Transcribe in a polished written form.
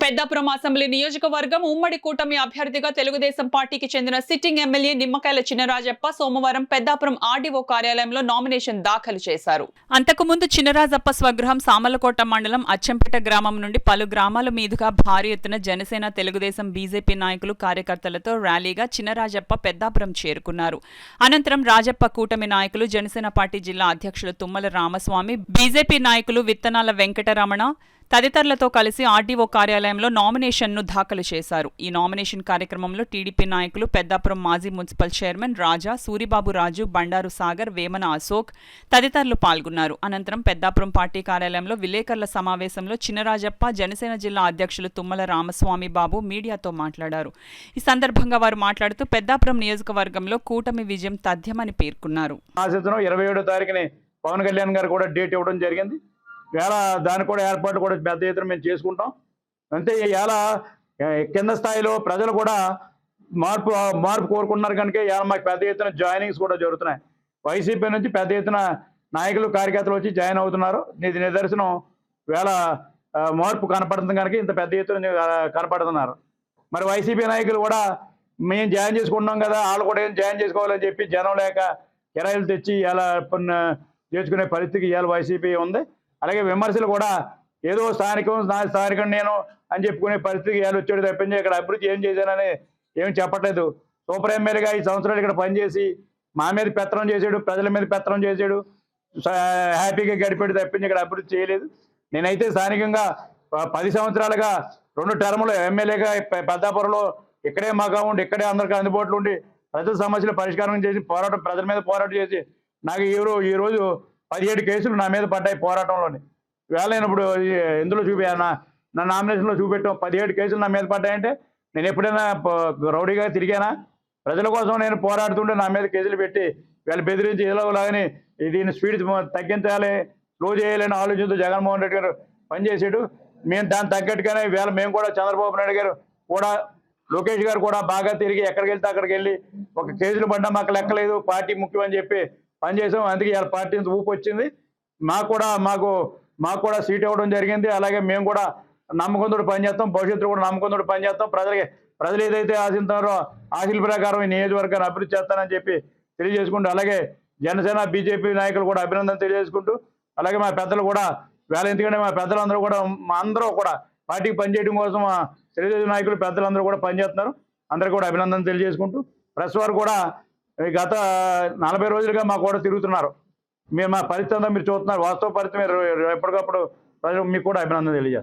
Peddapuram assembly నియోజకవర్గం ఉమ్మడి కూటమి అభ్యర్థిగా తెలుగుదేశం పార్టీకి చెందిన సిట్టింగ్ ఎమ్మెల్యే నిమ్మకాయల చినరాజప్ప సోమవారం పెద్దాపురం ఆర్డీఓ కార్యాలయంలో నామినేషన్ దాఖలు చేశారు. అంతకుముందు చినరాజప్ప స్వగృహం సామలకోట మండలం అచ్చంపేట గ్రామం నుండి పలు గ్రామాల మీదుగా భారీ ఎత్తున జనసేన తెలుగుదేశం బీజేపీ నాయకులు కార్యకర్తలతో ర్యాలీగా చినరాజప్ప పెద్దాపురం చేరుకున్నారు. అనంతరం రాజప్ప కూటమి నాయకులు జనసేన పార్టీ జిల్లా అధ్యక్షులు తుమ్మల రామస్వామి, బీజేపీ నాయకులు విత్తనాల వెంకటరమణ తదితరులతో కలిసి ఆర్డీఓ కార్యాలయంలో నామినేషన్ను దాఖలు చేశారు. ఈ నామినేషన్ కార్యక్రమంలో టీడీపీ నాయకులు పెద్దాపురం మాజీ మున్సిపల్ చైర్మన్ రాజా, సూరిబాబు రాజు, బండారు సాగర్, వేమన అశోక్ తదితరులు పాల్గొన్నారు. అనంతరం పెద్దాపురం పార్టీ కార్యాలయంలో విలేకరుల సమావేశంలో చినరాజప్ప, జనసేన జిల్లా అధ్యక్షులు తుమ్మల రామస్వామి బాబు మీడియాతో మాట్లాడారు. ఈ సందర్భంగా వారు మాట్లాడుతూ పెద్దాపురం నియోజకవర్గంలో కూటమి విజయం తథ్యమని పేర్కొన్నారు. 27వ తారీఖుని పవన్ కళ్యాణ్ గారు కూడా డేట్ ఇవ్వడం జరిగింది. వేళ దాని కూడా ఏర్పాటు కూడా పెద్ద ఎత్తున మేము చేసుకుంటాం. అంతే ఇవాళ కింద స్థాయిలో ప్రజలు కూడా మార్పు కోరుకుంటున్నారు కనుక ఇవాళ మాకు పెద్ద ఎత్తున జాయినింగ్స్ కూడా జరుగుతున్నాయి. వైసీపీ నుంచి పెద్ద ఎత్తున నాయకులు కార్యకర్తలు వచ్చి జాయిన్ అవుతున్నారు. ఇది నిదర్శనం. వేళ మార్పు కనపడుతుంది కనుక ఇంత పెద్ద ఎత్తున కనపడుతున్నారు. మరి వైసీపీ నాయకులు కూడా మేము జాయిన్ చేసుకుంటున్నాం కదా, వాళ్ళు కూడా ఏం జాయిన్ చేసుకోవాలని చెప్పి జనం లేక కిరాయిలు తెచ్చి ఇలా చేసుకునే పరిస్థితికి ఇవాళ వైసీపీ ఉంది. అలాగే విమర్శలు కూడా ఏదో స్థానికం నేను అని చెప్పుకునే పరిస్థితికి ఇవాళ వచ్చాడు తప్పించి ఇక్కడ అభివృద్ధి ఏం చేశానని ఏమి చెప్పట్లేదు. సూపర్ ఎమ్మెల్యేగా 5 సంవత్సరాలు ఇక్కడ పనిచేసి మా మీద పెత్తనం చేశాడు, ప్రజల మీద పెత్తనం చేశాడు, హ్యాపీగా గడిపాడు తప్పించి ఇక్కడ అభివృద్ధి చేయలేదు. నేనైతే స్థానికంగా 10 సంవత్సరాలుగా 2 టర్ములు ఎమ్మెల్యేగా పెద్దాపురంలో ఇక్కడే మాగా ఉండి ఇక్కడే అందరికీ అందుబాటులో ఉండి ప్రజల సమస్యలు పరిష్కారం చేసి ప్రజల మీద పోరాటం చేసి నాకు ఈరోజు 17 కేసులు నా మీద పడ్డాయి పోరాటంలోని. వేళైనప్పుడు ఎందులో నా నామినేషన్లో చూపెట్టాం 17 కేసులు నా మీద పడ్డాయంటే నేను ఎప్పుడైనా రౌడీగా తిరిగానా? ప్రజల కోసం నేను పోరాడుతుంటే నా మీద కేసులు పెట్టి వీళ్ళు బెదిరించి ఇలాగని దీన్ని స్పీడ్ తగ్గించాలి, స్లో చేయాలని ఆలోచనతో జగన్మోహన్ రెడ్డి గారు పనిచేసాడు. మేము దాన్ని తగ్గట్టుగానే వేళ మేము కూడా చంద్రబాబు నాయుడు గారు కూడా లోకేష్ గారు కూడా బాగా తిరిగి ఎక్కడికి వెళ్తే అక్కడికి వెళ్ళి ఒక కేసులు పడ్డా మాకు లెక్కలేదు, పార్టీ ముఖ్యం అని చెప్పి పనిచేసాం. అందుకే ఇవాళ పార్టీ నుంచి ఊపు వచ్చింది. మాకు కూడా సీట్ ఇవ్వడం జరిగింది. అలాగే మేము కూడా నమ్మకంతో పనిచేస్తాం, భవిష్యత్తులో కూడా నమ్మకంతో పనిచేస్తాం. ప్రజలు ఏదైతే ఆశిస్తారో ఆశల ప్రకారం ఈ నియోజకవర్గాన్ని అభివృద్ధి చేస్తానని చెప్పి తెలియజేసుకుంటూ, అలాగే జనసేన బీజేపీ నాయకులు కూడా అభినందన తెలియజేసుకుంటూ, అలాగే మా పెద్దలు కూడా ఎందుకంటే మా పెద్దలందరూ కూడా అందరూ కూడా పార్టీకి పనిచేయడం కోసం మా తెలుగుదేశం నాయకులు పెద్దలందరూ కూడా పనిచేస్తున్నారు. అందరికీ కూడా అభినందన తెలియజేసుకుంటూ ప్రెస్ వారు కూడా గత 40 రోజులుగా మా కూడా తిరుగుతున్నారు. మా పరిస్థితి అంతా మీరు చూస్తున్నారు. వాస్తవ పరిస్థితి మీరు ఎప్పటికప్పుడు ప్రజలు మీకు కూడా అభినందన తెలియజేస్తారు.